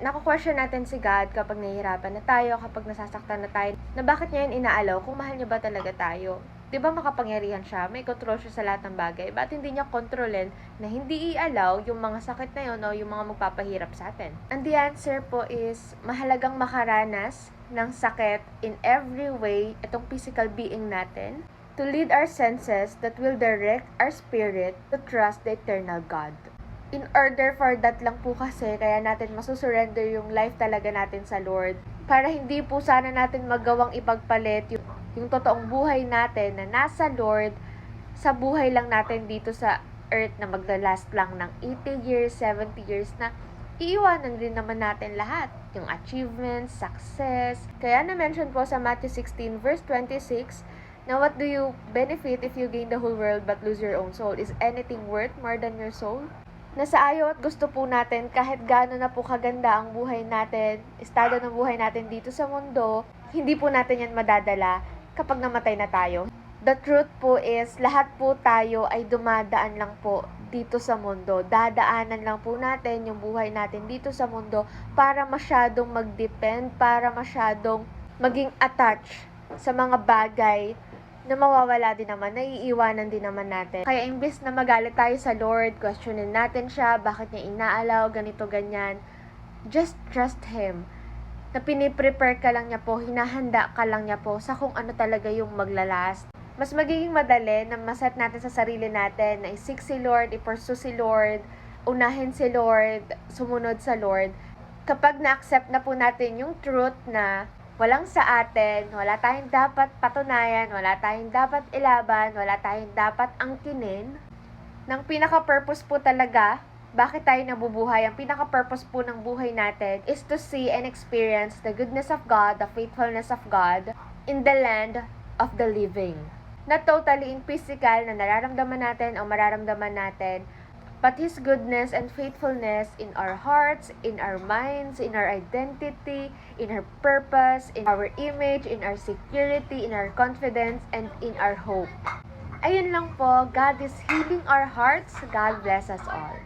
Naku-question natin si God kapag nahihirapan na tayo, kapag nasasaktan na tayo, na bakit niya yun inaalaw kung mahal niya ba talaga tayo. 'Di ba makapangyarihan siya, may control siya sa lahat ng bagay, ba't hindi niya kontrolin na hindi i-allow yung mga sakit na yun o yung mga magpapahirap sa atin? And the answer po is, mahalagang makaranas ng sakit in every way itong physical being natin to lead our senses that will direct our spirit to trust the eternal God. In order for that lang po kasi, kaya natin masusurrender yung life talaga natin sa Lord. Para hindi po sana natin magawang ipagpalit yung totoong buhay natin na nasa Lord sa buhay lang natin dito sa earth na maglalast lang ng 80 years, 70 years na iiwanan din naman natin lahat. Yung achievements, success. Kaya na-mention po sa Matthew 16 verse 26, na what do you benefit if you gain the whole world but lose your own soul? Is anything worth more than your soul? Nasa ayaw at gusto po natin, kahit gaano na po kaganda ang buhay natin, estado ng buhay natin dito sa mundo, hindi po natin yan madadala kapag namatay na tayo. The truth po is, lahat po tayo ay dumadaan lang po dito sa mundo. Dadaanan lang po natin yung buhay natin dito sa mundo para masyadong mag-depend, para masyadong maging attached sa mga bagay na mawawala din naman, naiiwanan din naman natin. Kaya imbes na magalit tayo sa Lord, questionin natin siya, bakit niya inaalaw, ganito, ganyan, just trust Him. Na piniprepare ka lang niya po, hinahanda ka lang niya po sa kung ano talaga yung maglalast. Mas magiging madali na maset natin sa sarili natin na i-seek si Lord, i-pursue si Lord, unahin si Lord, sumunod sa Lord. Kapag na-accept na po natin yung truth na walang sa atin, wala tayong dapat patunayan, wala tayong dapat ilaban, wala tayong dapat angkinin. Nang pinaka-purpose po talaga, bakit tayo nabubuhay, ang pinaka-purpose po ng buhay natin is to see and experience the goodness of God, the faithfulness of God in the land of the living. Not totally in physical na nararamdaman natin o mararamdaman natin, but His goodness and faithfulness in our hearts, in our minds, in our identity, in our purpose, in our image, in our security, in our confidence, and in our hope. Ayun lang po, God is healing our hearts. God bless us all.